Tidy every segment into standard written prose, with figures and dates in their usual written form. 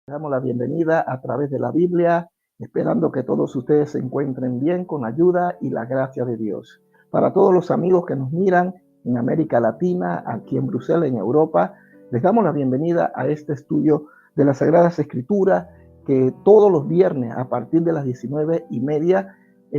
Damos la bienvenida a través de la Biblia, esperando que todos ustedes se encuentren bien con la ayuda y la gracia de Dios. Para todos los amigos que nos miran en América Latina, aquí en Bruselas, en Europa, les damos la bienvenida a este estudio de las Sagradas Escrituras que todos los viernes a partir de las 19:30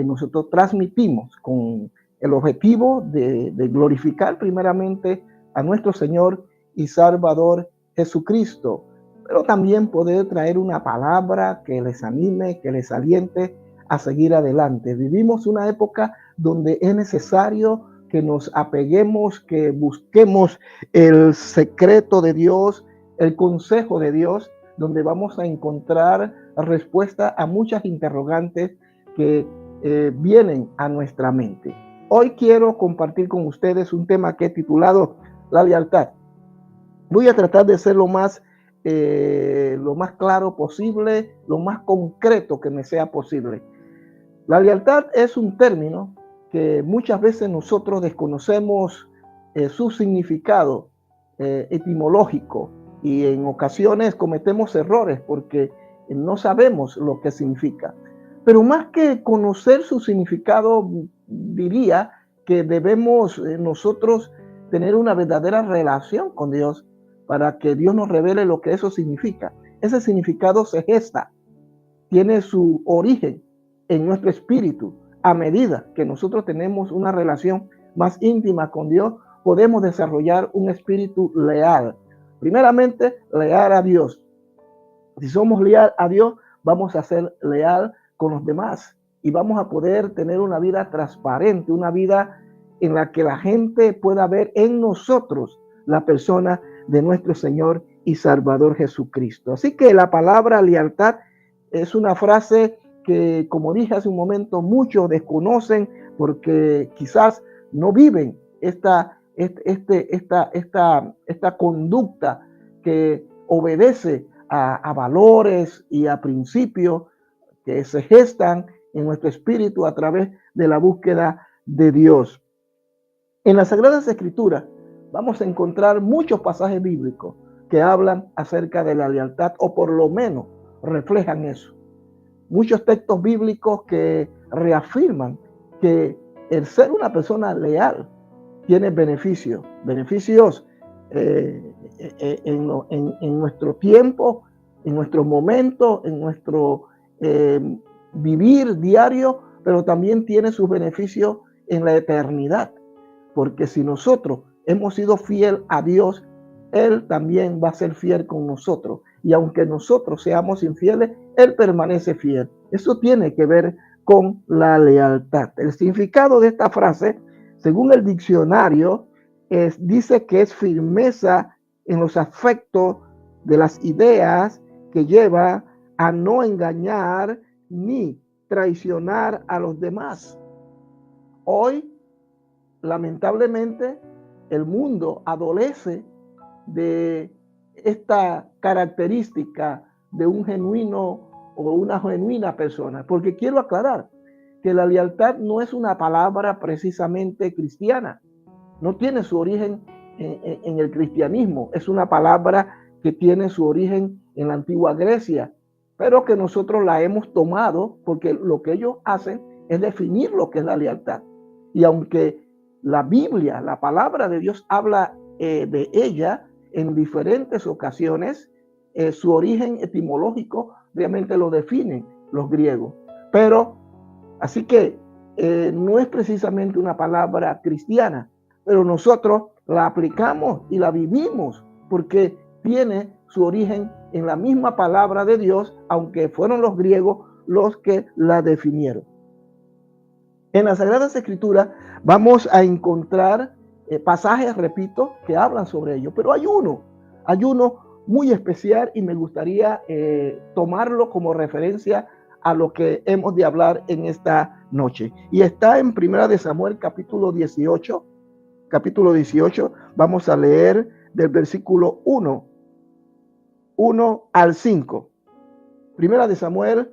nosotros transmitimos con el objetivo de glorificar primeramente a nuestro Señor y Salvador Jesucristo, pero también poder traer una palabra que les anime, que les aliente a seguir adelante. Vivimos una época donde es necesario que nos apeguemos, que busquemos el secreto de Dios, el consejo de Dios, donde vamos a encontrar respuesta a muchas interrogantes que vienen a nuestra mente. Hoy quiero compartir con ustedes un tema que he titulado La lealtad. Voy a tratar de ser lo más claro posible, lo más concreto que me sea posible. La lealtad es un término que muchas veces nosotros desconocemos su significado etimológico y en ocasiones cometemos errores porque no sabemos lo que significa. Pero más que conocer su significado, diría que debemos nosotros tener una verdadera relación con Dios para que Dios nos revele lo que eso significa. Ese significado se gesta, tiene su origen en nuestro espíritu. A medida que nosotros tenemos una relación más íntima con Dios, podemos desarrollar un espíritu leal. Primeramente, leal a Dios. Si somos leal a Dios, vamos a ser leal con los demás y vamos a poder tener una vida transparente, una vida en la que la gente pueda ver en nosotros la persona de nuestro Señor y Salvador Jesucristo. Así que la palabra lealtad es una frase que, como dije hace un momento, muchos desconocen porque quizás no viven esta conducta que obedece a valores y a principios que se gestan en nuestro espíritu a través de la búsqueda de Dios. En las Sagradas Escrituras vamos a encontrar muchos pasajes bíblicos que hablan acerca de la lealtad o por lo menos reflejan eso. Muchos textos bíblicos que reafirman que el ser una persona leal tiene beneficios en nuestro tiempo, en nuestro momento, en nuestro vivir diario, pero también tiene sus beneficios en la eternidad. Porque si nosotros hemos sido fiel a Dios, Él también va a ser fiel con nosotros. Y aunque nosotros seamos infieles, Él permanece fiel. Eso tiene que ver con la lealtad. El significado de esta frase, según el diccionario, dice que es firmeza en los afectos de las ideas que lleva a no engañar ni traicionar a los demás. Hoy, lamentablemente, el mundo adolece de esta característica de un genuino o una genuina persona, porque quiero aclarar que la lealtad no es una palabra precisamente cristiana, no tiene su origen en el cristianismo, es una palabra que tiene su origen en la antigua Grecia, pero que nosotros la hemos tomado porque lo que ellos hacen es definir lo que es la lealtad. Y aunque la Biblia, la palabra de Dios habla de ella en diferentes ocasiones, su origen etimológico realmente lo definen los griegos. Pero, así que no es precisamente una palabra cristiana, pero nosotros la aplicamos y la vivimos porque tiene su origen en la misma palabra de Dios, aunque fueron los griegos los que la definieron. En las Sagradas Escrituras vamos a encontrar pasajes, repito, que hablan sobre ello, pero hay uno muy especial y me gustaría tomarlo como referencia a lo que hemos de hablar en esta noche. Y está en 1 Samuel capítulo 18, vamos a leer del versículo 1 al 5. 1 Samuel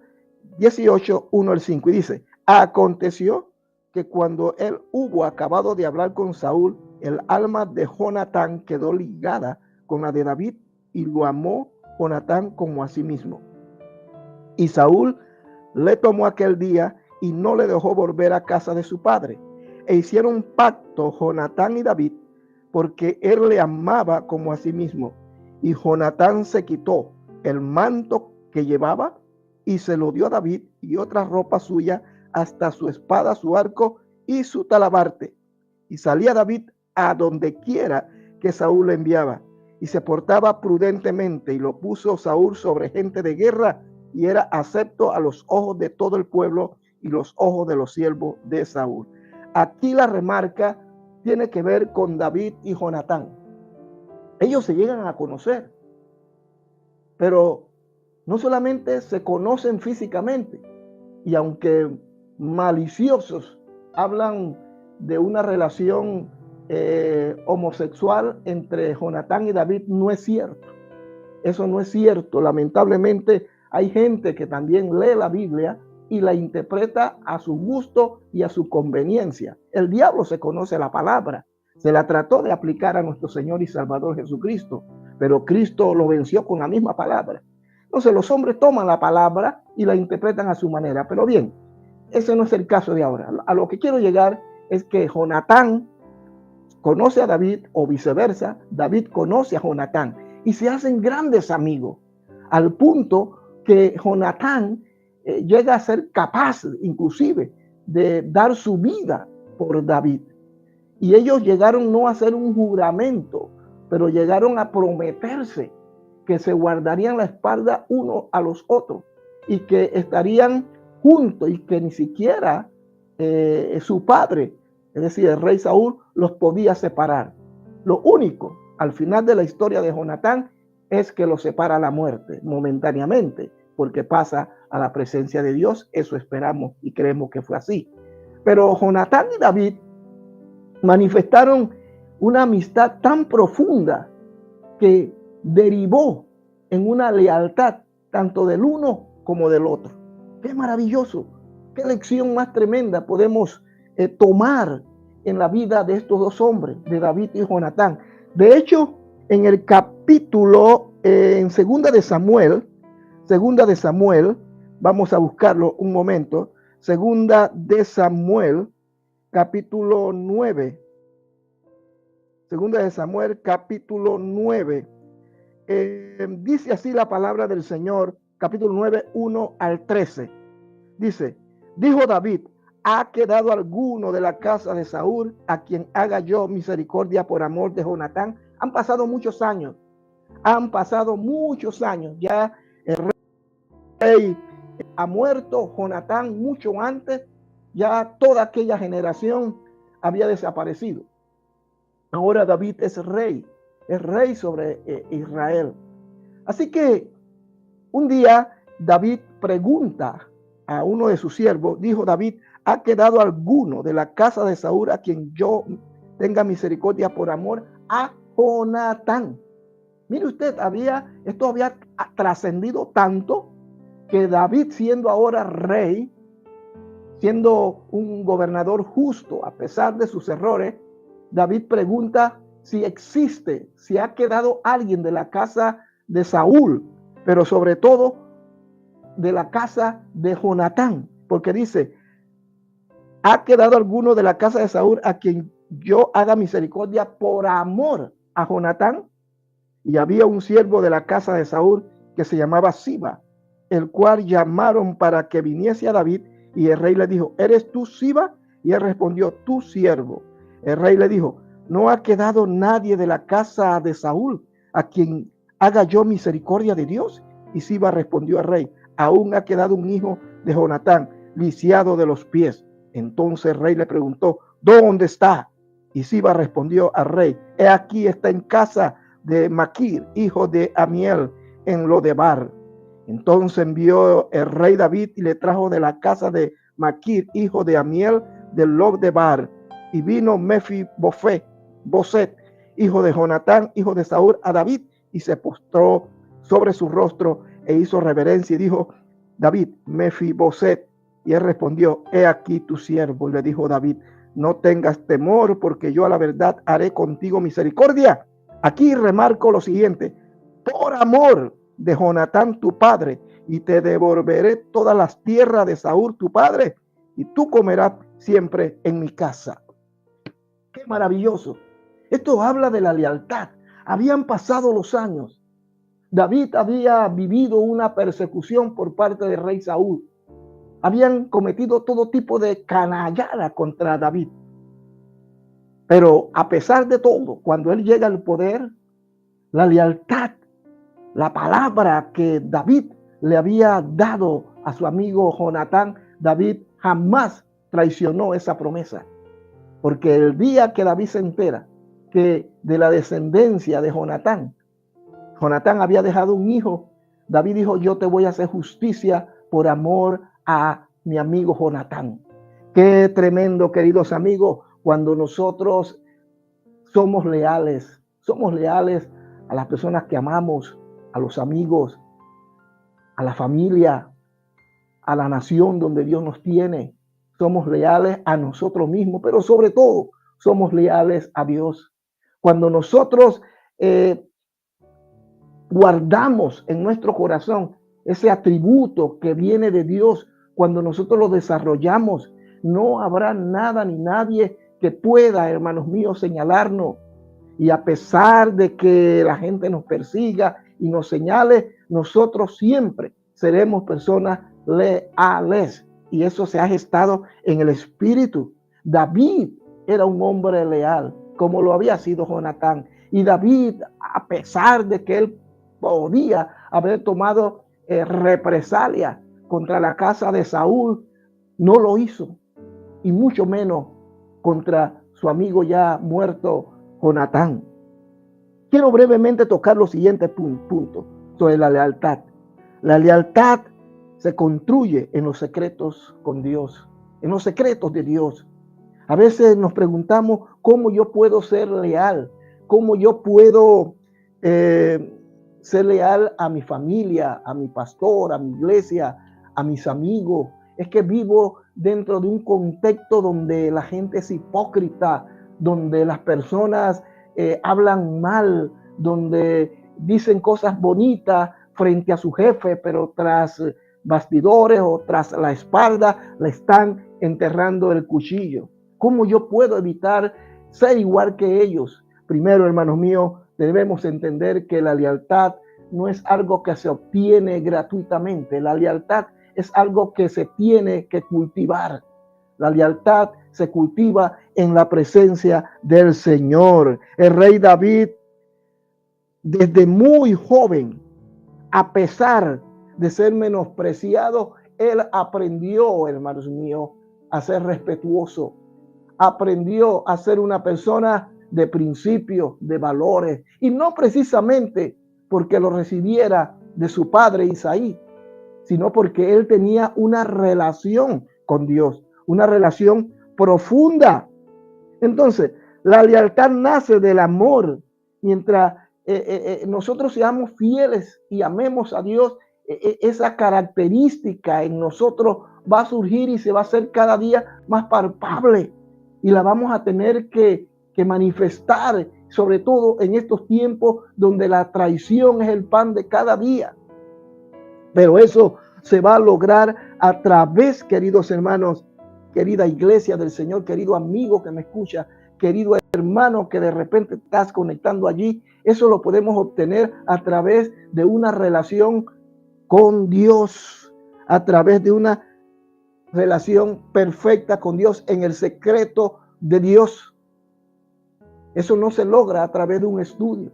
18, 1 al 5, y dice: aconteció que cuando él hubo acabado de hablar con Saúl, el alma de Jonatán quedó ligada con la de David y lo amó Jonatán como a sí mismo. Y Saúl le tomó aquel día y no le dejó volver a casa de su padre. E hicieron un pacto Jonatán y David, porque él le amaba como a sí mismo. Y Jonatán se quitó el manto que llevaba y se lo dio a David y otra ropa suya, hasta su espada, su arco y su talabarte. Y salía David a donde quiera que Saúl le enviaba, y se portaba prudentemente, y lo puso Saúl sobre gente de guerra, y era acepto a los ojos de todo el pueblo y los ojos de los siervos de Saúl. Aquí la remarca tiene que ver con David y Jonatán. Ellos se llegan a conocer, pero no solamente se conocen físicamente, y aunque maliciosos hablan de una relación homosexual entre Jonatán y David, no es cierto. Eso no es cierto. Lamentablemente hay gente que también lee la Biblia y la interpreta a su gusto y a su conveniencia. El diablo se conoce la palabra, se la trató de aplicar a nuestro Señor y Salvador Jesucristo, pero Cristo lo venció con la misma palabra. Entonces los hombres toman la palabra y la interpretan a su manera. Pero bien, ese no es el caso de ahora. A lo que quiero llegar es que Jonatán conoce a David, o viceversa, David conoce a Jonatán, y se hacen grandes amigos, al punto que Jonatán llega a ser capaz inclusive de dar su vida por David. Y ellos llegaron no a hacer un juramento, pero llegaron a prometerse que se guardarían la espalda uno a los otros y que estarían juntos, y que ni siquiera su padre, es decir, el rey Saúl, los podía separar. Lo único al final de la historia de Jonatán es que lo separa la muerte momentáneamente, porque pasa a la presencia de Dios. Eso esperamos y creemos que fue así. Pero Jonatán y David manifestaron una amistad tan profunda que derivó en una lealtad tanto del uno como del otro. ¡Qué maravilloso! ¡Qué lección más tremenda podemos tomar en la vida de estos dos hombres, de David y Jonatán! De hecho, en el capítulo, en segunda de Samuel, vamos a buscarlo un momento, segunda de Samuel, capítulo 9. Segunda de Samuel, capítulo 9. Dice así la palabra del Señor, capítulo 9, 1 al 13. Dice, dijo David, ¿ha quedado alguno de la casa de Saúl a quien haga yo misericordia por amor de Jonatán? Han pasado muchos años, ya el rey ha muerto, Jonatán mucho antes, ya toda aquella generación había desaparecido. Ahora David es rey sobre Israel. Así que un día David pregunta a uno de sus siervos, dijo David, ¿ha quedado alguno de la casa de Saúl a quien yo tenga misericordia por amor a Jonatán? Mire usted, esto había trascendido tanto que David, siendo ahora rey, siendo un gobernador justo a pesar de sus errores, David pregunta si ha quedado alguien de la casa de Saúl, pero sobre todo de la casa de Jonatán, porque dice, ¿ha quedado alguno de la casa de Saúl a quien yo haga misericordia por amor a Jonatán? Y había un siervo de la casa de Saúl que se llamaba Siba, el cual llamaron para que viniese a David, y el rey le dijo, ¿eres tú Siba? Y él respondió, tu siervo. El rey le dijo, no ha quedado nadie de la casa de Saúl a quien haga yo misericordia de Dios. Y Siba respondió al rey, aún ha quedado un hijo de Jonatán, lisiado de los pies. Entonces el rey le preguntó, ¿dónde está? Y Siba respondió al rey, he aquí, está en casa de Maquir, hijo de Amiel, en Lodebar. Entonces envió el rey David y le trajo de la casa de Maquir, hijo de Amiel, de Lodebar. Y vino Mefiboset, hijo de Jonatán, hijo de Saúl, a David, y se postró sobre su rostro e hizo reverencia y dijo, David, Mefiboset. Y él respondió, he aquí tu siervo. Y le dijo David, no tengas temor, porque yo a la verdad haré contigo misericordia. Aquí remarco lo siguiente, por amor de Jonatán tu padre, y te devolveré todas las tierras de Saúl tu padre, y tú comerás siempre en mi casa. ¡Qué maravilloso! Esto habla de la lealtad. Habían pasado los años. David había vivido una persecución por parte del rey Saúl. Habían cometido todo tipo de canallada contra David. Pero a pesar de todo, cuando él llega al poder, la lealtad, la palabra que David le había dado a su amigo Jonatán, David jamás traicionó esa promesa. Porque el día que David se entera que de la descendencia de Jonatán había dejado un hijo, David dijo, yo te voy a hacer justicia por amor a mi amigo Jonatán. Qué tremendo, queridos amigos, cuando nosotros somos leales a las personas que amamos, a los amigos, a la familia, a la nación donde Dios nos tiene. Somos leales a nosotros mismos, pero sobre todo somos leales a Dios. Cuando nosotros guardamos en nuestro corazón ese atributo que viene de Dios, cuando nosotros lo desarrollamos, no habrá nada ni nadie que pueda, hermanos míos, señalarnos. Y a pesar de que la gente nos persiga y nos señale, nosotros siempre seremos personas leales. Y eso se ha gestado en el espíritu. David era un hombre leal, como lo había sido Jonatán. Y David, a pesar de que él podía haber tomado represalia contra la casa de Saúl, no lo hizo. Y mucho menos contra su amigo ya muerto, Jonatán. Quiero brevemente tocar los siguientes puntos sobre la lealtad. La lealtad se construye en los secretos con Dios, en los secretos de Dios. A veces nos preguntamos cómo yo puedo ser leal, cómo yo puedo ser leal a mi familia, a mi pastor, a mi iglesia, a mis amigos. Es que vivo dentro de un contexto donde la gente es hipócrita, donde las personas hablan mal, donde dicen cosas bonitas frente a su jefe, pero tras bastidores o tras la espalda le están enterrando el cuchillo. ¿Cómo yo puedo evitar ser igual que ellos? Primero, hermanos míos, debemos entender que la lealtad no es algo que se obtiene gratuitamente. La lealtad es algo que se tiene que cultivar. La lealtad se cultiva en la presencia del Señor. El rey David, desde muy joven, a pesar de ser menospreciado, él aprendió, hermanos míos, a ser respetuoso. Aprendió a ser una persona de principios, de valores, y no precisamente porque lo recibiera de su padre Isaí, sino porque él tenía una relación con Dios, una relación profunda. Entonces, la lealtad nace del amor. Mientras nosotros seamos fieles y amemos a Dios, esa característica en nosotros va a surgir y se va a hacer cada día más palpable. Y la vamos a tener que manifestar, sobre todo en estos tiempos donde la traición es el pan de cada día. Pero eso se va a lograr a través, queridos hermanos, querida iglesia del Señor, querido amigo que me escucha, querido hermano que de repente estás conectando allí. Eso lo podemos obtener a través de una relación con Dios, a través de una relación perfecta con Dios en el secreto de Dios. Eso no se logra a través de un estudio,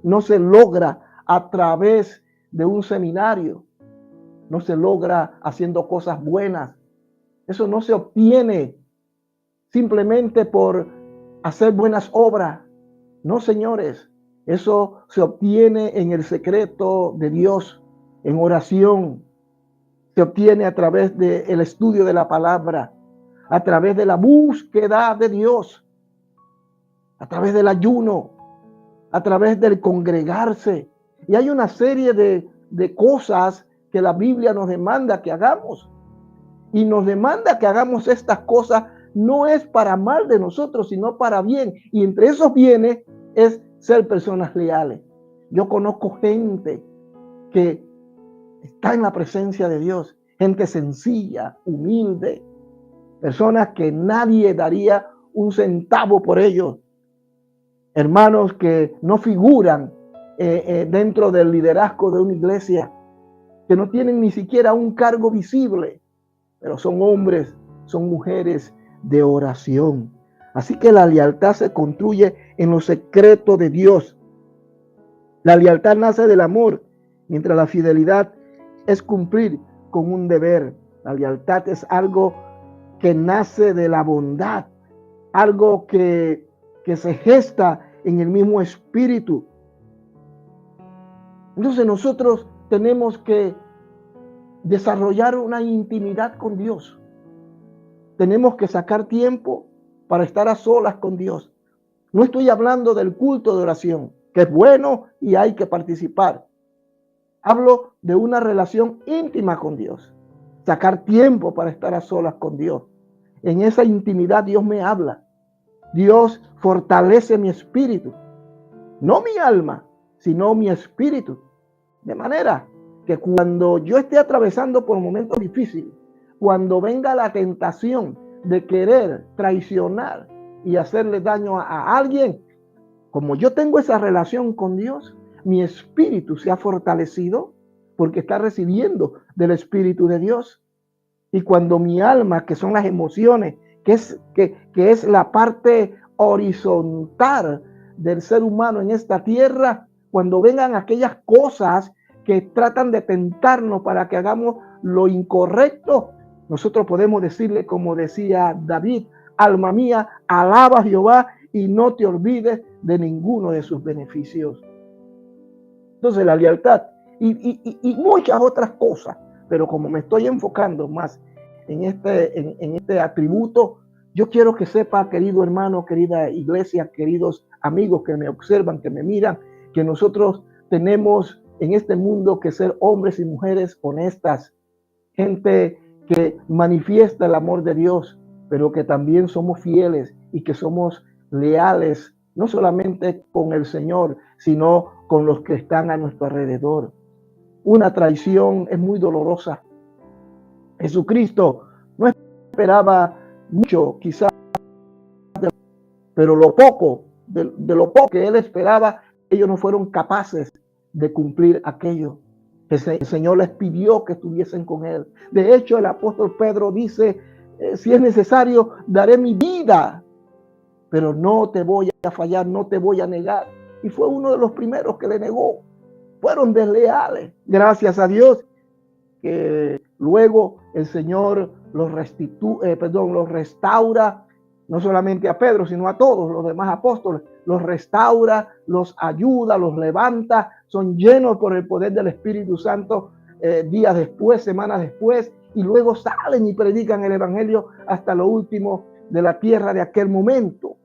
no se logra a través de un seminario, no se logra haciendo cosas buenas. Eso no se obtiene simplemente por hacer buenas obras. No, señores, eso se obtiene en el secreto de Dios, en oración. Se obtiene a través del estudio de la palabra, a través de la búsqueda de Dios, a través del ayuno, a través del congregarse. Y hay una serie de cosas que la Biblia nos demanda que hagamos. Y nos demanda que hagamos estas cosas, no es para mal de nosotros, sino para bien. Y entre esos bienes es ser personas leales. Yo conozco gente que está en la presencia de Dios, gente sencilla, humilde, personas que nadie daría un centavo por ellos, hermanos que no figuran dentro del liderazgo de una iglesia, que no tienen ni siquiera un cargo visible, pero son hombres, son mujeres de oración. Así que la lealtad se construye en los secretos de Dios. La lealtad nace del amor, mientras la fidelidad es cumplir con un deber. La lealtad es algo que nace de la bondad, algo que se gesta en el mismo espíritu. Entonces nosotros tenemos que desarrollar una intimidad con Dios. Tenemos que sacar tiempo para estar a solas con Dios. No estoy hablando del culto de oración, que es bueno y hay que participar. Hablo de una relación íntima con Dios. Sacar tiempo para estar a solas con Dios. En esa intimidad Dios me habla. Dios fortalece mi espíritu. No mi alma, sino mi espíritu. De manera que cuando yo esté atravesando por momentos difíciles, cuando venga la tentación de querer traicionar y hacerle daño a alguien, como yo tengo esa relación con Dios, mi espíritu se ha fortalecido porque está recibiendo del Espíritu de Dios. Y cuando mi alma, que son las emociones, que es la parte horizontal del ser humano en esta tierra, cuando vengan aquellas cosas que tratan de tentarnos para que hagamos lo incorrecto, nosotros podemos decirle, como decía David: alma mía, alaba a Jehová y no te olvides de ninguno de sus beneficios. Entonces la lealtad y muchas otras cosas, pero como me estoy enfocando más en este atributo, yo quiero que sepa, querido hermano, querida iglesia, queridos amigos que me observan, que me miran, que nosotros tenemos en este mundo que ser hombres y mujeres honestas, gente que manifiesta el amor de Dios, pero que también somos fieles y que somos leales, no solamente con el Señor, sino con los que están a nuestro alrededor. Una traición es muy dolorosa. Jesucristo no esperaba mucho, quizás, pero lo poco, de lo poco que él esperaba, ellos no fueron capaces de cumplir aquello. El Señor les pidió que estuviesen con él. De hecho, el apóstol Pedro dice: si es necesario, daré mi vida, pero no te voy a fallar, no te voy a negar. Y fue uno de los primeros que le negó. Fueron desleales. Gracias a Dios que luego el Señor los restaura, no solamente a Pedro, sino a todos los demás apóstoles. Los restaura, los ayuda, los levanta, son llenos por el poder del Espíritu Santo días después, semanas después, y luego salen y predican el Evangelio hasta lo último de la tierra de aquel momento.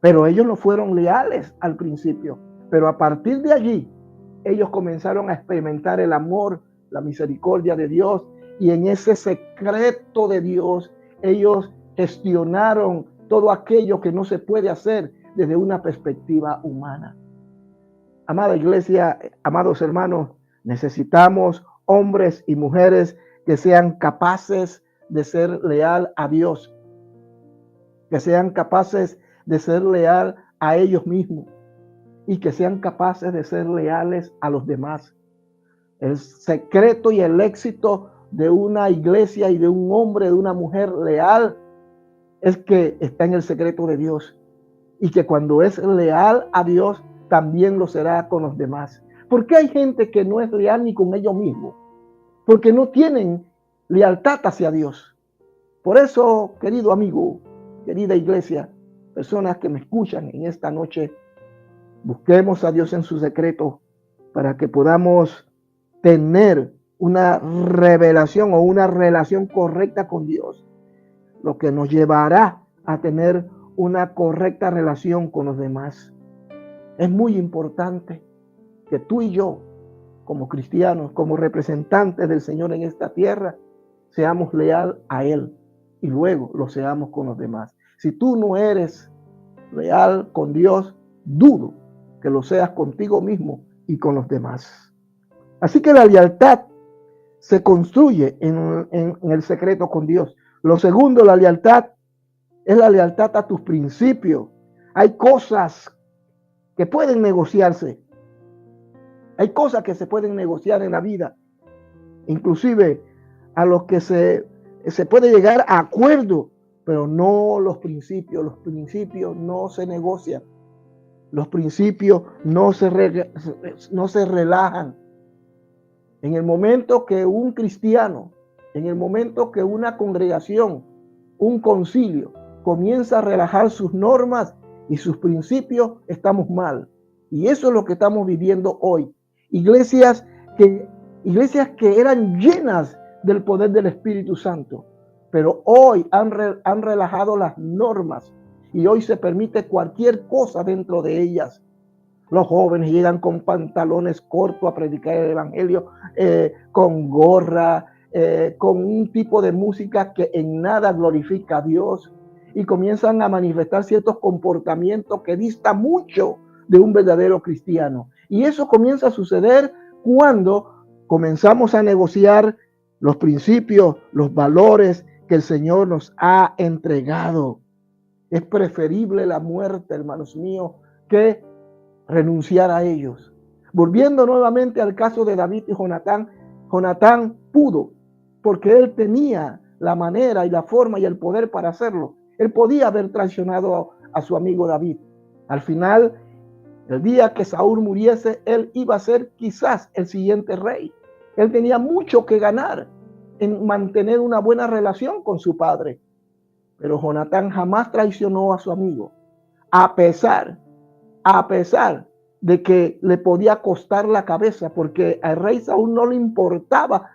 Pero ellos no fueron leales al principio, pero a partir de allí ellos comenzaron a experimentar el amor, la misericordia de Dios, y en ese secreto de Dios ellos gestionaron todo aquello que no se puede hacer desde una perspectiva humana. Amada iglesia, amados hermanos, necesitamos hombres y mujeres que sean capaces de ser leal a Dios, que sean capaces de ser leal a ellos mismos y que sean capaces de ser leales a los demás. El secreto y el éxito de una iglesia y de un hombre, de una mujer leal, es que está en el secreto de Dios y que cuando es leal a Dios, también lo será con los demás. ¿Por qué hay gente que no es leal ni con ellos mismos? Porque no tienen lealtad hacia Dios. Por eso, querido amigo, querida iglesia, personas que me escuchan en esta noche, busquemos a Dios en su secreto para que podamos tener una revelación o una relación correcta con Dios, lo que nos llevará a tener una correcta relación con los demás. Es muy importante que tú y yo, como cristianos, como representantes del Señor en esta tierra, seamos leales a Él y luego lo seamos con los demás. Si tú no eres leal con Dios, dudo que lo seas contigo mismo y con los demás. Así que la lealtad se construye en el secreto con Dios. Lo segundo, la lealtad es la lealtad a tus principios. Hay cosas que pueden negociarse. Hay cosas que se pueden negociar en la vida. Inclusive a los que se puede llegar a acuerdo, pero no los principios. Los principios no se negocian. Los principios no se relajan. En el momento que un cristiano, en el momento que una congregación, un concilio, comienza a relajar sus normas y sus principios, estamos mal. Y eso es lo que estamos viviendo hoy. Iglesias que eran llenas del poder del Espíritu Santo, pero hoy han relajado las normas y hoy se permite cualquier cosa dentro de ellas. Los jóvenes llegan con pantalones cortos a predicar el evangelio, con gorra, con un tipo de música que en nada glorifica a Dios, y comienzan a manifestar ciertos comportamientos que distan mucho de un verdadero cristiano. Y eso comienza a suceder cuando comenzamos a negociar los principios, los valores que el Señor nos ha entregado. Es preferible la muerte, hermanos míos, que renunciar a ellos. Volviendo nuevamente al caso de David y Jonatán, Jonatán pudo, porque él tenía la manera y la forma y el poder para hacerlo. Él podía haber traicionado a su amigo David. Al final, el día que Saúl muriese, él iba a ser quizás el siguiente rey. Él tenía mucho que ganar en mantener una buena relación con su padre. Pero Jonatán jamás traicionó a su amigo, a pesar de que le podía costar la cabeza, porque al rey Saúl no le importaba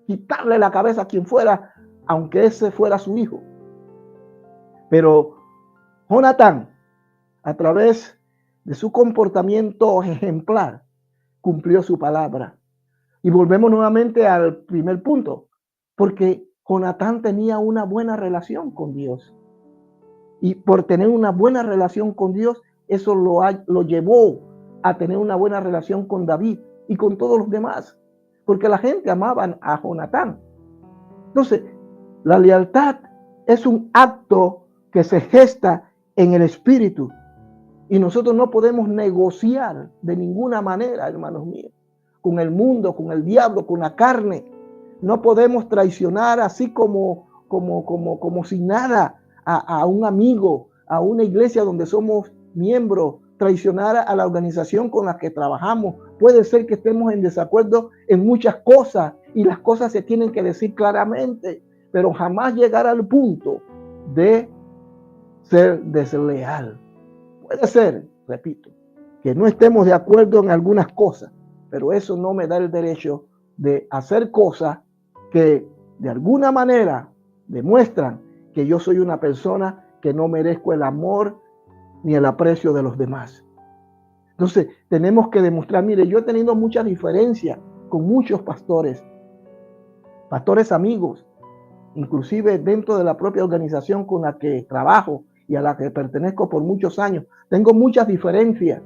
quitarle la cabeza a quien fuera, aunque ese fuera su hijo. Pero Jonatán, a través de su comportamiento ejemplar, cumplió su palabra. Y volvemos nuevamente al primer punto, porque Jonatán tenía una buena relación con Dios. Y por tener una buena relación con Dios, eso lo llevó a tener una buena relación con David y con todos los demás, porque la gente amaba a Jonatán. Entonces, la lealtad es un acto que se gesta en el espíritu, y nosotros no podemos negociar de ninguna manera, hermanos míos, con el mundo, con el diablo, con la carne. No podemos traicionar así como si nada a un amigo, a una iglesia donde somos miembros, traicionar a la organización con la que trabajamos. Puede ser que estemos en desacuerdo en muchas cosas y las cosas se tienen que decir claramente, pero jamás llegar al punto de ser desleal. Puede ser, repito, que no estemos de acuerdo en algunas cosas, pero eso no me da el derecho de hacer cosas que de alguna manera demuestran que yo soy una persona que no merezco el amor ni el aprecio de los demás. Entonces, tenemos que demostrar, mire, yo he tenido muchas diferencias con muchos pastores amigos, inclusive dentro de la propia organización con la que trabajo y a la que pertenezco por muchos años. Tengo muchas diferencias,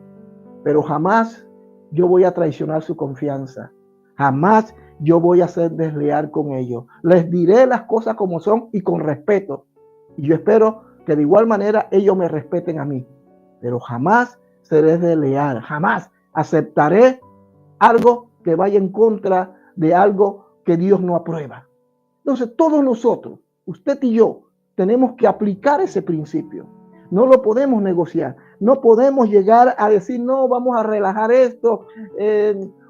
pero jamás yo voy a traicionar su confianza. Jamás yo voy a ser desleal con ellos. Les diré las cosas como son y con respeto. Y yo espero que de igual manera ellos me respeten a mí. Pero jamás seré desleal. Jamás aceptaré algo que vaya en contra de algo que Dios no aprueba. Entonces, todos nosotros, usted y yo, tenemos que aplicar ese principio. No lo podemos negociar. No podemos llegar a decir, no, vamos a relajar esto.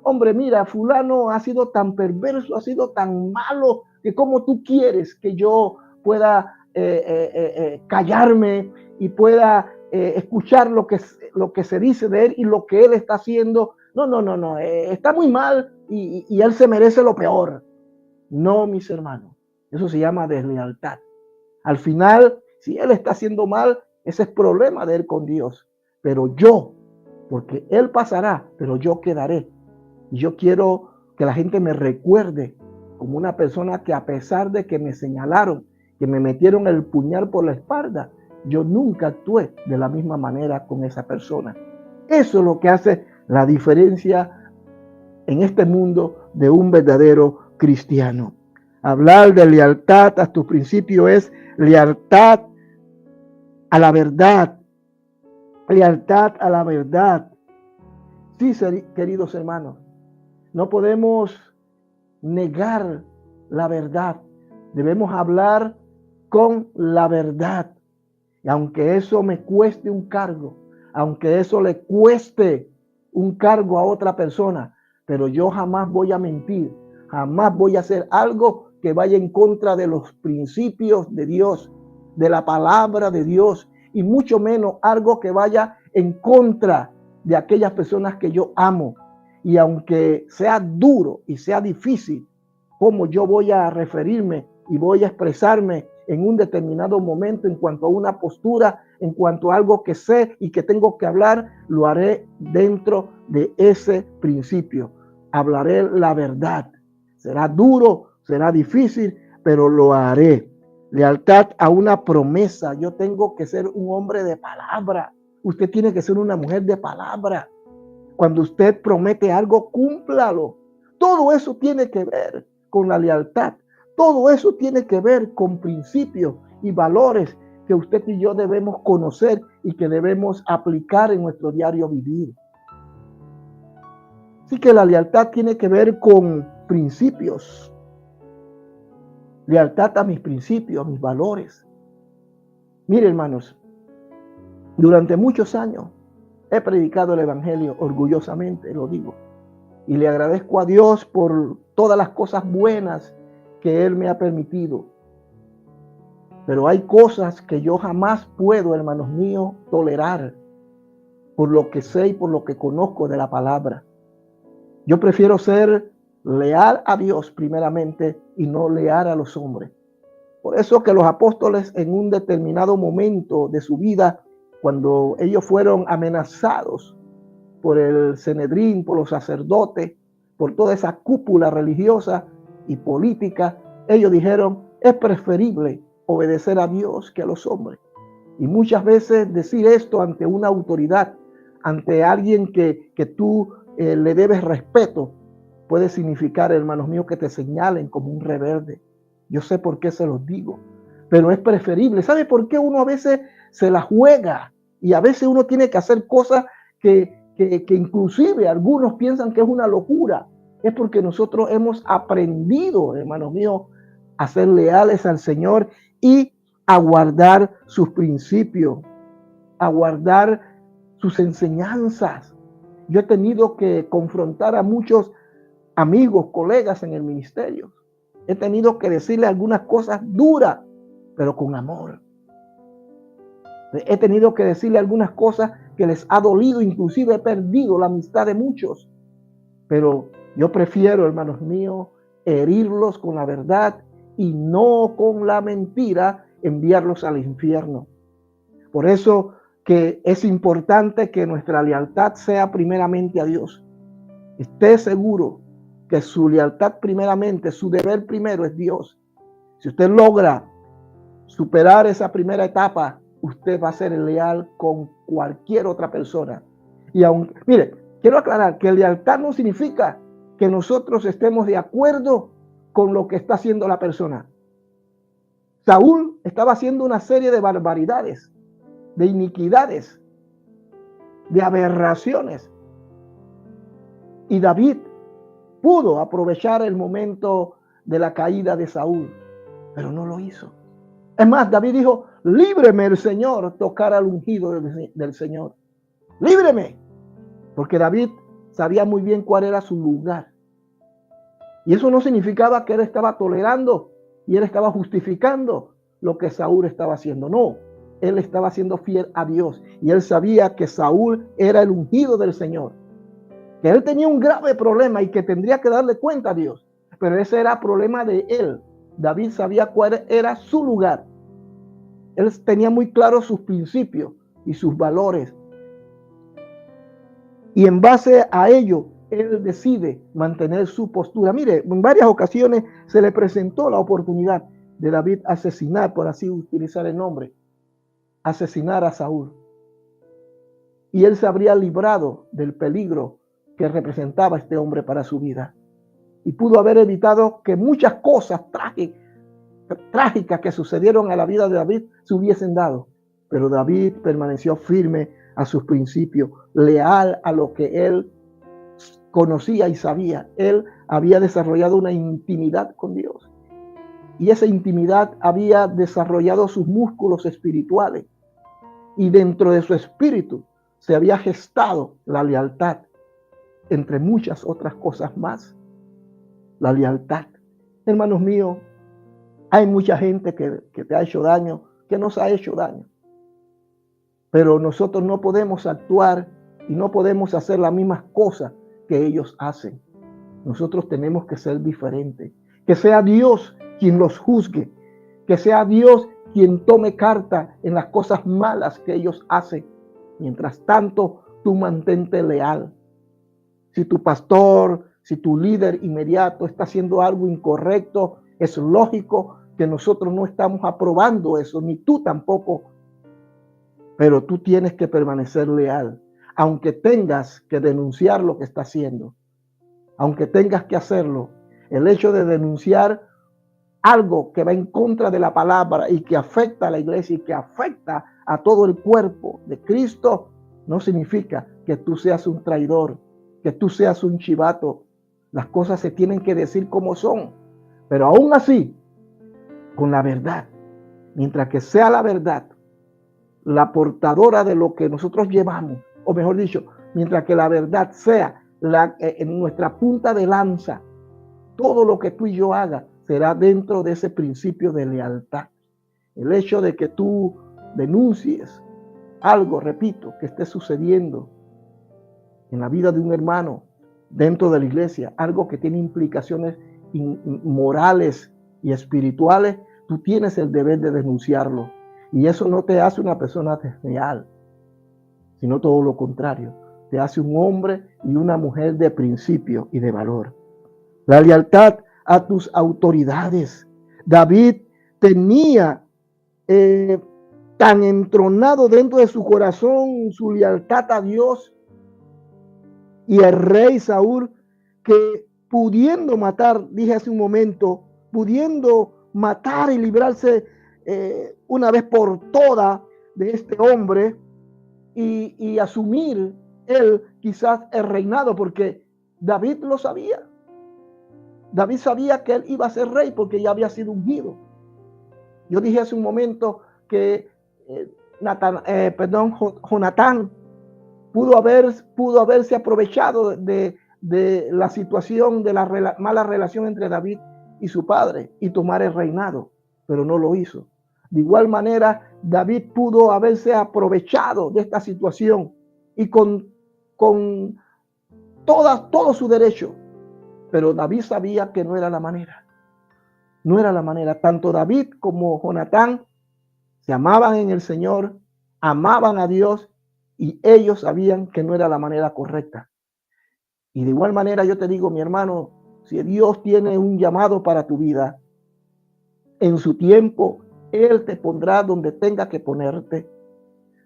Hombre, mira, fulano ha sido tan perverso, ha sido tan malo, que como tú quieres que yo pueda callarme y pueda escuchar lo que se dice de él y lo que él está haciendo. No, está muy mal y él se merece lo peor. No, mis hermanos, eso se llama deslealtad. Al final, si él está haciendo mal, ese es problema de él con Dios. Pero yo, porque él pasará, pero yo quedaré. Y yo quiero que la gente me recuerde como una persona que, a pesar de que me señalaron, que me metieron el puñal por la espalda, yo nunca actué de la misma manera con esa persona. Eso es lo que hace la diferencia en este mundo de un verdadero cristiano. Hablar de lealtad a tus principios es lealtad a la verdad. Lealtad a la verdad. Sí, queridos hermanos, no podemos negar la verdad. Debemos hablar con la verdad. Y aunque eso me cueste un cargo, aunque eso le cueste un cargo a otra persona, pero yo jamás voy a mentir, jamás voy a hacer algo que vaya en contra de los principios de Dios, de la palabra de Dios, y mucho menos algo que vaya en contra de aquellas personas que yo amo. Y aunque sea duro y sea difícil, cómo yo voy a referirme y voy a expresarme en un determinado momento en cuanto a una postura, en cuanto a algo que sé y que tengo que hablar, lo haré dentro de ese principio. Hablaré la verdad. Será duro, será difícil, pero lo haré. Lealtad a una promesa. Yo tengo que ser un hombre de palabra. Usted tiene que ser una mujer de palabra. Cuando usted promete algo, cúmplalo. Todo eso tiene que ver con la lealtad. Todo eso tiene que ver con principios y valores que usted y yo debemos conocer y que debemos aplicar en nuestro diario vivir. Así que la lealtad tiene que ver con principios. Lealtad a mis principios, a mis valores. Mire, hermanos, durante muchos años he predicado el evangelio orgullosamente, lo digo. Y le agradezco a Dios por todas las cosas buenas que Él me ha permitido. Pero hay cosas que yo jamás puedo, hermanos míos, tolerar por lo que sé y por lo que conozco de la palabra. Yo prefiero ser leal a Dios primeramente y no leal a los hombres. Por eso que los apóstoles en un determinado momento de su vida, cuando ellos fueron amenazados por el Sanedrín, por los sacerdotes, por toda esa cúpula religiosa y política, ellos dijeron, es preferible obedecer a Dios que a los hombres. Y muchas veces decir esto ante una autoridad, ante alguien que tú le debes respeto, puede significar, hermanos míos, que te señalen como un rebelde. Yo sé por qué se los digo, pero es preferible. ¿Sabe por qué uno a veces se la juega? Y a veces uno tiene que hacer cosas que inclusive algunos piensan que es una locura. Es porque nosotros hemos aprendido, hermanos míos, a ser leales al Señor y a guardar sus principios, a guardar sus enseñanzas. Yo he tenido que confrontar a muchos amigos, colegas en el ministerio. He tenido que decirle algunas cosas duras, pero con amor. He tenido que decirle algunas cosas que les ha dolido, inclusive he perdido la amistad de muchos. Pero yo prefiero, hermanos míos, herirlos con la verdad y no con la mentira, enviarlos al infierno. Por eso que es importante que nuestra lealtad sea primeramente a Dios. Esté seguro que su lealtad primeramente, su deber primero es Dios. Si usted logra superar esa primera etapa, usted va a ser leal con cualquier otra persona. Y aún, mire, quiero aclarar que lealtad no significa que nosotros estemos de acuerdo con lo que está haciendo la persona. Saúl estaba haciendo una serie de barbaridades, de iniquidades, de aberraciones. Y David pudo aprovechar el momento de la caída de Saúl, pero no lo hizo. Es más, David dijo, líbreme el Señor tocar al ungido del Señor. Líbreme. Porque David sabía muy bien cuál era su lugar. Y eso no significaba que él estaba tolerando y él estaba justificando lo que Saúl estaba haciendo. No, él estaba siendo fiel a Dios. Y él sabía que Saúl era el ungido del Señor. Que él tenía un grave problema y que tendría que darle cuenta a Dios. Pero ese era problema de él. David sabía cuál era su lugar. Él tenía muy claro sus principios y sus valores. Y en base a ello, él decide mantener su postura. Mire, en varias ocasiones se le presentó la oportunidad de David asesinar, por así utilizar el nombre, asesinar a Saúl. Y él se habría librado del peligro que representaba este hombre para su vida. Y pudo haber evitado que muchas cosas trágicas que sucedieron a la vida de David se hubiesen dado. Pero David permaneció firme a sus principios, leal a lo que él conocía y sabía. Él había desarrollado una intimidad con Dios. Y esa intimidad había desarrollado sus músculos espirituales. Y dentro de su espíritu se había gestado la lealtad, entre muchas otras cosas más. La lealtad. Hermanos míos, hay mucha gente que te ha hecho daño, que nos ha hecho daño. Pero nosotros no podemos actuar y no podemos hacer las mismas cosas que ellos hacen. Nosotros tenemos que ser diferentes. Que sea Dios quien los juzgue. Que sea Dios quien tome carta en las cosas malas que ellos hacen. Mientras tanto, tú mantente leal. Si tu pastor, si tu líder inmediato está haciendo algo incorrecto, es lógico que nosotros no estamos aprobando eso, ni tú tampoco. Pero tú tienes que permanecer leal, aunque tengas que denunciar lo que está haciendo, aunque tengas que hacerlo. El hecho de denunciar algo que va en contra de la palabra y que afecta a la iglesia y que afecta a todo el cuerpo de Cristo, no significa que tú seas un traidor, que tú seas un chivato. Las cosas se tienen que decir como son, pero aún así, con la verdad, mientras que sea la verdad la portadora de lo que nosotros llevamos, o mejor dicho, mientras que la verdad sea en nuestra punta de lanza, todo lo que tú y yo haga será dentro de ese principio de lealtad. El hecho de que tú denuncies algo, repito, que esté sucediendo en la vida de un hermano dentro de la iglesia, algo que tiene implicaciones morales y espirituales, tú tienes el deber de denunciarlo. Y eso no te hace una persona desleal, sino todo lo contrario. Te hace un hombre y una mujer de principio y de valor. La lealtad a tus autoridades. David tenía tan entronado dentro de su corazón su lealtad a Dios y el rey Saúl, que pudiendo matar, dije hace un momento, pudiendo matar y librarse una vez por todas de este hombre y asumir él quizás el reinado, porque David lo sabía. David sabía que él iba a ser rey porque ya había sido ungido. Yo dije hace un momento que Jonatán pudo haberse aprovechado de la situación de la mala relación entre David y su padre y tomar el reinado, pero no lo hizo. De igual manera, David pudo haberse aprovechado de esta situación y con todo su derecho, pero David sabía que no era la manera. No era la manera. Tanto David como Jonatán se amaban en el Señor, amaban a Dios y ellos sabían que no era la manera correcta. Y de igual manera yo te digo, mi hermano, si Dios tiene un llamado para tu vida, en su tiempo, Él te pondrá donde tenga que ponerte.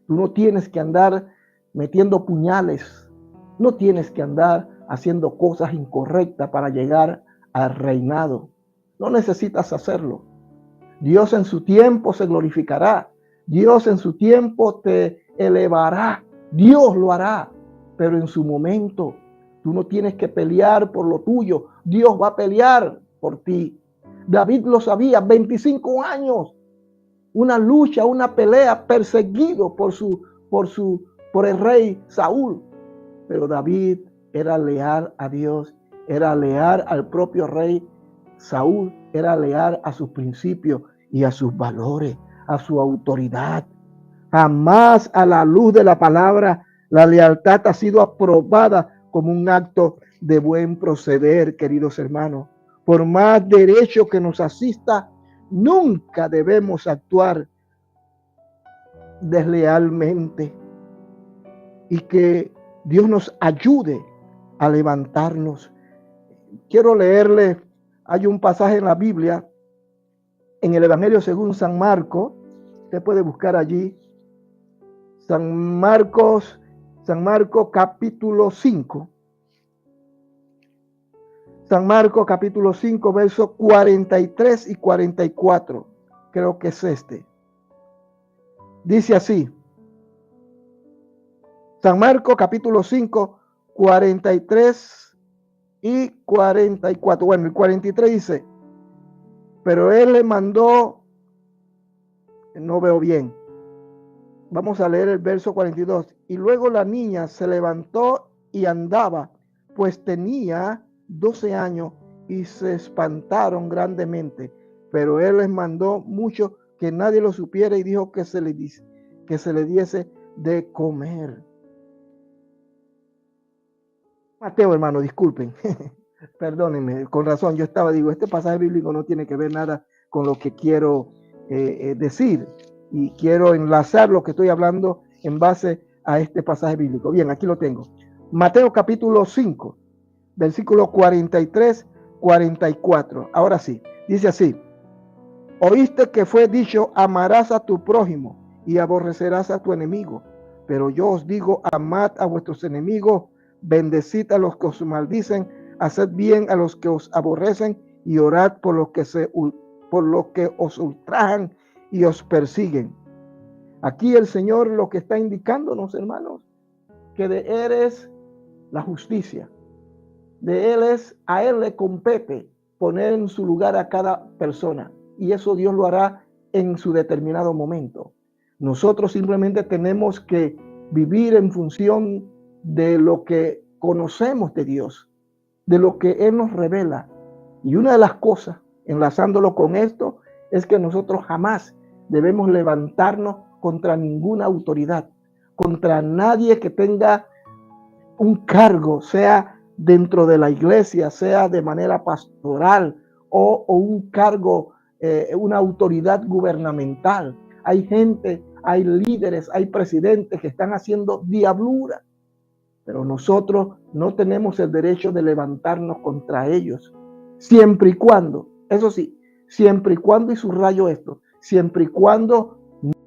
Tú no tienes que andar metiendo puñales, no tienes que andar haciendo cosas incorrectas para llegar al reinado. No necesitas hacerlo. Dios en su tiempo se glorificará. Dios en su tiempo te elevará. Dios lo hará. Pero en su momento, tú no tienes que pelear por lo tuyo. Dios va a pelear por ti. David lo sabía, 25 años. Una lucha, una pelea, perseguido por el rey Saúl. Pero David era leal a Dios, era leal al propio rey Saúl, era leal a sus principios y a sus valores, a su autoridad. Jamás a la luz de la palabra, la lealtad ha sido aprobada como un acto de buen proceder, queridos hermanos. Por más derecho que nos asista, nunca debemos actuar deslealmente. Y que Dios nos ayude a levantarnos. Quiero leerle, hay un pasaje en la Biblia, en el Evangelio según San Marcos, usted puede buscar allí, San Marcos capítulo 5, San Marcos capítulo 5, versos 43 y 44. Creo que es este. Dice así. San Marcos capítulo 5, 43 y 44. Bueno, el 43 dice, pero él le mandó, no veo bien. Vamos a leer el verso 42. Y luego la niña se levantó y andaba, pues tenía 12 años, y se espantaron grandemente. Pero él les mandó mucho que nadie lo supiera y dijo que se le diese de comer. Mateo, hermano, disculpen. Perdónenme, con razón, yo digo, este pasaje bíblico no tiene que ver nada con lo que quiero decir. Y quiero enlazar lo que estoy hablando en base a este pasaje bíblico. Bien, aquí lo tengo. Mateo capítulo 5, versículos 43, 44. Ahora sí, dice así. Oíste que fue dicho, amarás a tu prójimo y aborrecerás a tu enemigo. Pero yo os digo, amad a vuestros enemigos, bendecid a los que os maldicen, haced bien a los que os aborrecen y orad por los que os ultrajan y os persiguen. Aquí el Señor lo que está indicándonos, hermanos, que de Él es la justicia. De Él a Él le compete poner en su lugar a cada persona. Y eso Dios lo hará en su determinado momento. Nosotros simplemente tenemos que vivir en función de lo que conocemos de Dios, de lo que Él nos revela. Y una de las cosas, enlazándolo con esto, es que nosotros jamás debemos levantarnos contra ninguna autoridad, contra nadie que tenga un cargo, sea dentro de la iglesia, sea de manera pastoral o un cargo, una autoridad gubernamental. Hay gente, hay líderes, hay presidentes que están haciendo diablura, pero nosotros no tenemos el derecho de levantarnos contra ellos, siempre y cuando, eso sí, siempre y cuando, y subrayo esto, siempre y cuando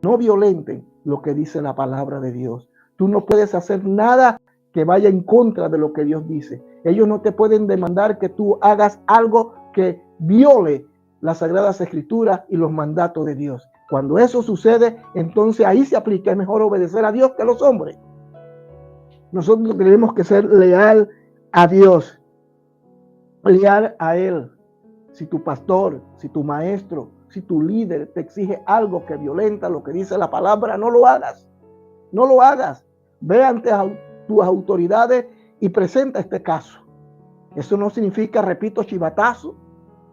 no violenten lo que dice la palabra de Dios. Tú no puedes hacer nada que vaya en contra de lo que Dios dice. Ellos no te pueden demandar que tú hagas algo que viole las Sagradas Escrituras y los mandatos de Dios. Cuando eso sucede, entonces ahí se aplica, es mejor obedecer a Dios que a los hombres. Nosotros tenemos que ser leal a Dios, leal a Él. Si tu pastor, si tu maestro, si tu líder te exige algo que violenta lo que dice la palabra, no lo hagas. No lo hagas. Ve ante tus autoridades y presenta este caso. Eso no significa, repito, chivatazo,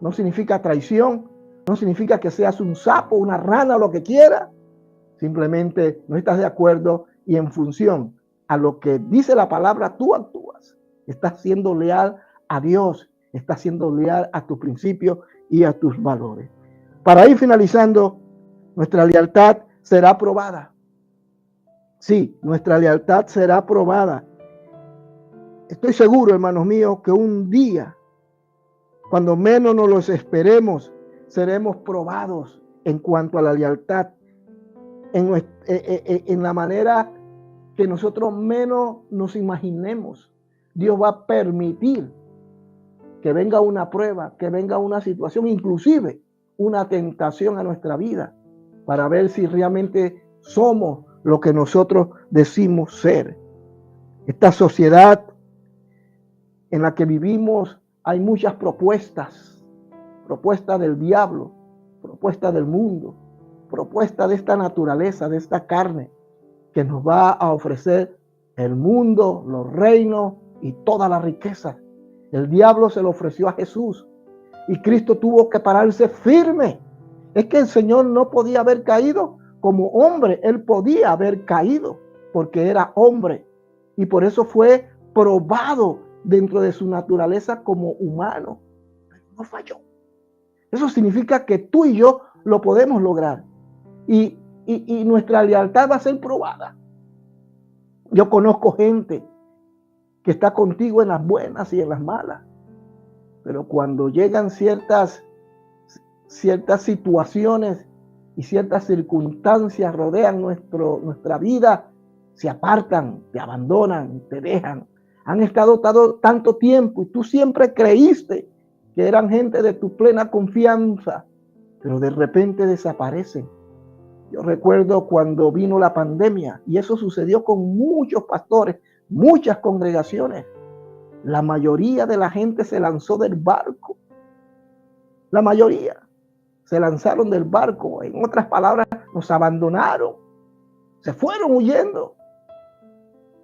no significa traición, no significa que seas un sapo, una rana o lo que quiera. Simplemente no estás de acuerdo y en función a lo que dice la palabra tú actúas. Estás siendo leal a Dios, estás siendo leal a tus principios y a tus valores. Para ir finalizando, nuestra lealtad será probada. Sí, nuestra lealtad será probada. Estoy seguro, hermanos míos, que un día, cuando menos nos los esperemos, seremos probados en cuanto a la lealtad, en la manera que nosotros menos nos imaginemos. Dios va a permitir que venga una prueba, que venga una situación, inclusive una tentación a nuestra vida, para ver si realmente somos lo que nosotros decimos ser. Esta sociedad en la que vivimos hay muchas propuestas del diablo, propuestas del mundo, propuestas de esta naturaleza, de esta carne, que nos va a ofrecer el mundo, los reinos y toda la riqueza. El diablo se lo ofreció a Jesús y Cristo tuvo que pararse firme. Es que el Señor no podía haber caído como hombre, Él podía haber caído porque era hombre y por eso fue probado dentro de su naturaleza como humano, pero no falló. Eso significa que tú y yo lo podemos lograr y nuestra lealtad va a ser probada. Yo conozco gente que está contigo en las buenas y en las malas, pero cuando llegan ciertas situaciones y ciertas circunstancias rodean nuestra vida, se apartan, te abandonan, te dejan. Han estado tanto tiempo y tú siempre creíste que eran gente de tu plena confianza, pero de repente desaparecen. Yo recuerdo cuando vino la pandemia y eso sucedió con muchos pastores, muchas congregaciones. La mayoría de la gente se lanzó del barco. La mayoría se lanzaron del barco. En otras palabras, nos abandonaron. Se fueron huyendo.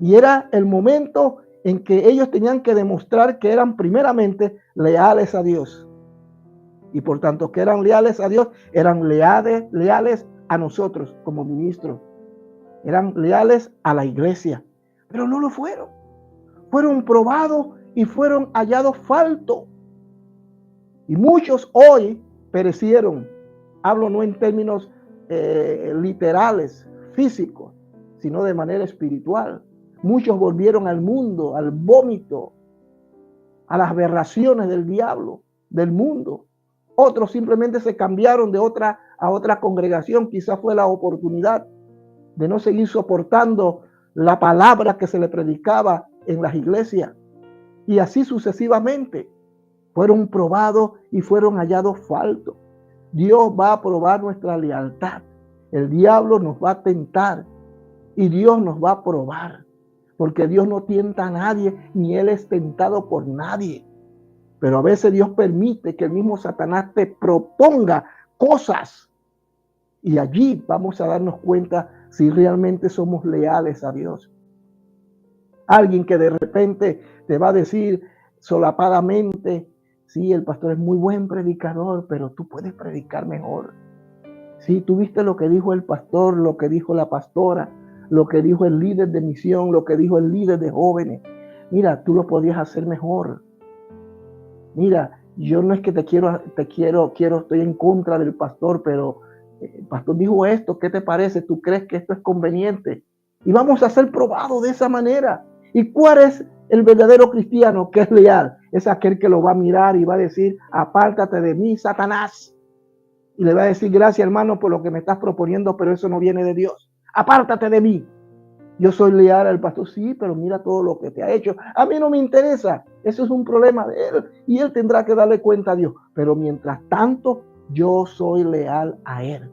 Y era el momento en que ellos tenían que demostrar que eran primeramente leales a Dios. Y por tanto que eran leales a Dios, eran leales a nosotros como ministros. Eran leales a la iglesia. Pero no lo fueron. Fueron probados y fueron hallados faltos. Y muchos hoy perecieron. Hablo no en términos literales, físicos, sino de manera espiritual. Muchos volvieron al mundo, al vómito, a las aberraciones del diablo, del mundo. Otros simplemente se cambiaron de otra a otra congregación. Quizás fue la oportunidad de no seguir soportando la palabra que se le predicaba en las iglesias. Y así sucesivamente. Fueron probados y fueron hallados faltos. Dios va a probar nuestra lealtad. El diablo nos va a tentar y Dios nos va a probar. Porque Dios no tienta a nadie, ni Él es tentado por nadie. Pero a veces Dios permite que el mismo Satanás te proponga cosas. Y allí vamos a darnos cuenta si realmente somos leales a Dios. Alguien que de repente te va a decir solapadamente: sí, el pastor es muy buen predicador, pero tú puedes predicar mejor. Sí, tú viste lo que dijo el pastor, lo que dijo la pastora, lo que dijo el líder de misión, lo que dijo el líder de jóvenes. Mira, tú lo podías hacer mejor. Mira, yo no es que estoy en contra del pastor, pero el pastor dijo esto, ¿qué te parece? ¿Tú crees que esto es conveniente? Y vamos a ser probados de esa manera. ¿Y cuál es el verdadero cristiano que es leal? Es aquel que lo va a mirar y va a decir: apártate de mí, Satanás. Y le va a decir: gracias, hermano, por lo que me estás proponiendo, pero eso no viene de Dios. Apártate de mí. Yo soy leal al pastor, sí, pero mira todo lo que te ha hecho. A mí no me interesa. Eso es un problema de él y él tendrá que darle cuenta a Dios. Pero mientras tanto, yo soy leal a él.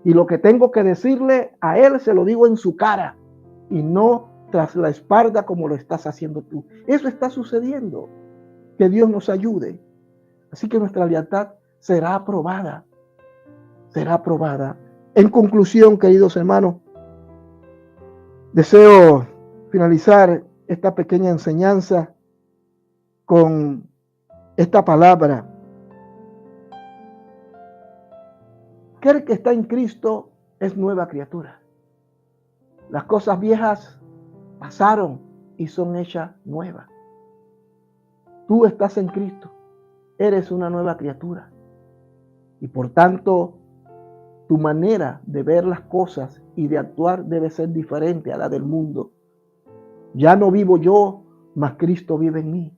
Y lo que tengo que decirle a él, se lo digo en su cara y no tras la espalda como lo estás haciendo tú. Eso está sucediendo. Que Dios nos ayude. Así que nuestra lealtad será aprobada. Será aprobada. En conclusión, queridos hermanos, deseo finalizar esta pequeña enseñanza con esta palabra. Aquel que está en Cristo es nueva criatura. Las cosas viejas pasaron y son hechas nuevas. Tú estás en Cristo, eres una nueva criatura. Y por tanto, tu manera de ver las cosas y de actuar debe ser diferente a la del mundo. Ya no vivo yo, mas Cristo vive en mí.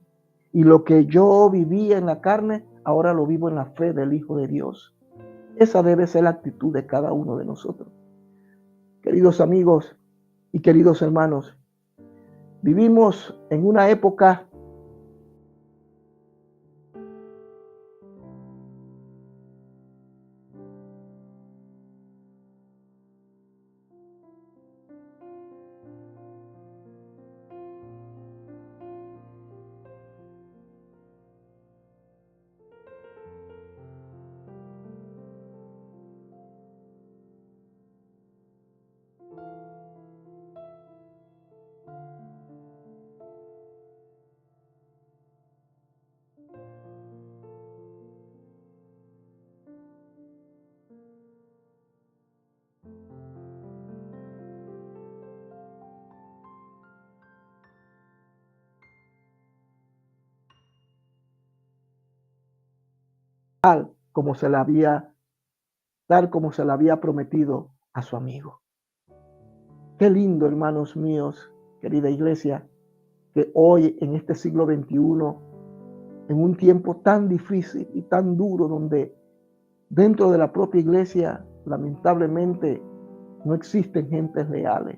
Y lo que yo vivía en la carne, ahora lo vivo en la fe del Hijo de Dios. Esa debe ser la actitud de cada uno de nosotros. Queridos amigos y queridos hermanos, vivimos en una época tal como se le había prometido a su amigo. Qué lindo, hermanos míos, querida iglesia, que hoy en este siglo XXI, en un tiempo tan difícil y tan duro, donde dentro de la propia iglesia, lamentablemente, no existen gentes leales.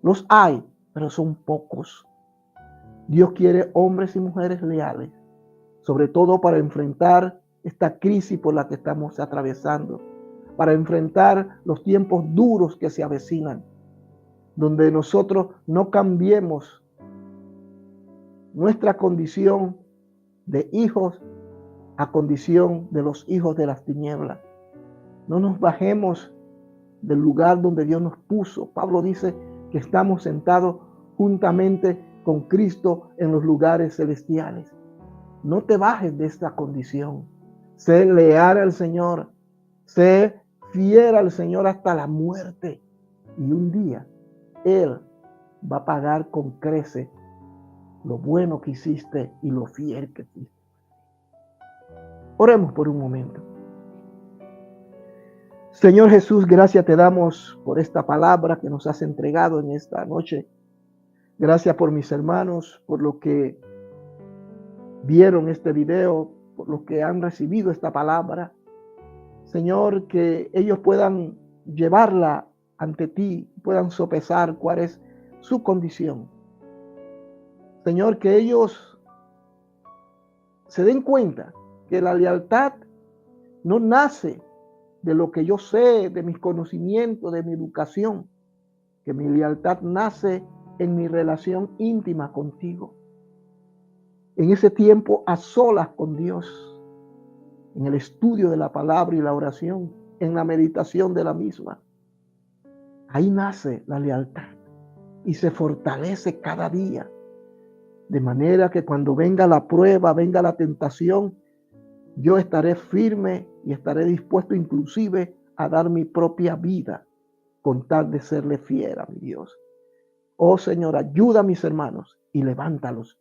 Los hay, pero son pocos. Dios quiere hombres y mujeres leales, sobre todo para enfrentar esta crisis por la que estamos atravesando, para enfrentar los tiempos duros que se avecinan, donde nosotros no cambiemos nuestra condición de hijos a condición de los hijos de las tinieblas. No nos bajemos del lugar donde Dios nos puso. Pablo dice que estamos sentados juntamente con Cristo en los lugares celestiales. No te bajes de esta condición. Sé leal al Señor. Sé fiel al Señor hasta la muerte. Y un día Él va a pagar con creces lo bueno que hiciste y lo fiel que fuiste. Oremos por un momento. Señor Jesús, gracias te damos por esta palabra que nos has entregado en esta noche. Gracias por mis hermanos, por lo que vieron este video, por los que han recibido esta palabra. Señor, que ellos puedan llevarla ante ti, puedan sopesar cuál es su condición. Señor, que ellos se den cuenta que la lealtad no nace de lo que yo sé, de mis conocimientos, de mi educación, que mi lealtad nace en mi relación íntima contigo. En ese tiempo a solas con Dios, en el estudio de la palabra y la oración, en la meditación de la misma. Ahí nace la lealtad y se fortalece cada día. De manera que cuando venga la prueba, venga la tentación, yo estaré firme y estaré dispuesto inclusive a dar mi propia vida con tal de serle fiel a mi Dios. Oh Señor, ayuda a mis hermanos y levántalos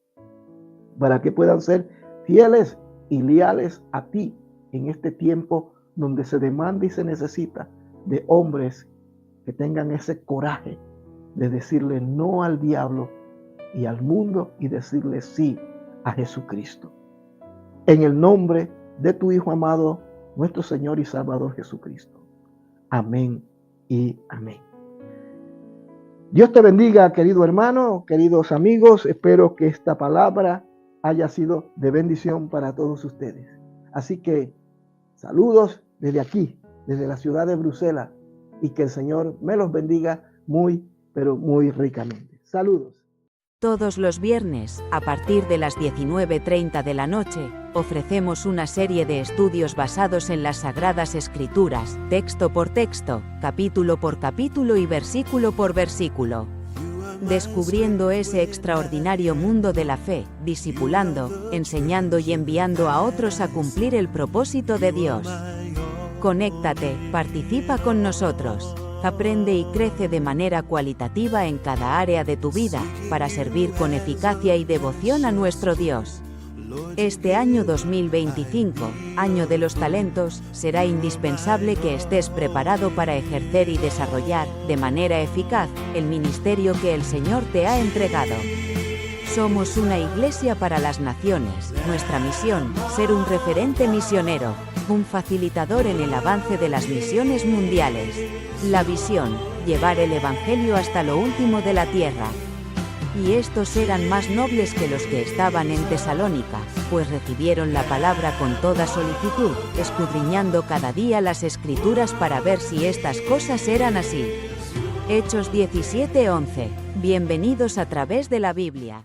para que puedan ser fieles y leales a ti en este tiempo donde se demanda y se necesita de hombres que tengan ese coraje de decirle no al diablo y al mundo y decirle sí a Jesucristo. En el nombre de tu Hijo amado, nuestro Señor y Salvador Jesucristo. Amén y amén. Dios te bendiga, querido hermano, queridos amigos. Espero que esta palabra haya sido de bendición para todos ustedes. Así que saludos desde aquí, desde la ciudad de Bruselas, y que el Señor me los bendiga muy, pero muy ricamente. Saludos. Todos los viernes, a partir de las 19:30 de la noche, ofrecemos una serie de estudios basados en las Sagradas Escrituras, texto por texto, capítulo por capítulo y versículo por versículo. Descubriendo ese extraordinario mundo de la fe, discipulando, enseñando y enviando a otros a cumplir el propósito de Dios. Conéctate, participa con nosotros. Aprende y crece de manera cualitativa en cada área de tu vida, para servir con eficacia y devoción a nuestro Dios. Este año 2025, año de los talentos, será indispensable que estés preparado para ejercer y desarrollar, de manera eficaz, el ministerio que el Señor te ha entregado. Somos una iglesia para las naciones. Nuestra misión, ser un referente misionero, un facilitador en el avance de las misiones mundiales. La visión, llevar el Evangelio hasta lo último de la tierra. Y estos eran más nobles que los que estaban en Tesalónica, pues recibieron la palabra con toda solicitud, escudriñando cada día las Escrituras para ver si estas cosas eran así. Hechos 17:11. Bienvenidos a través de la Biblia.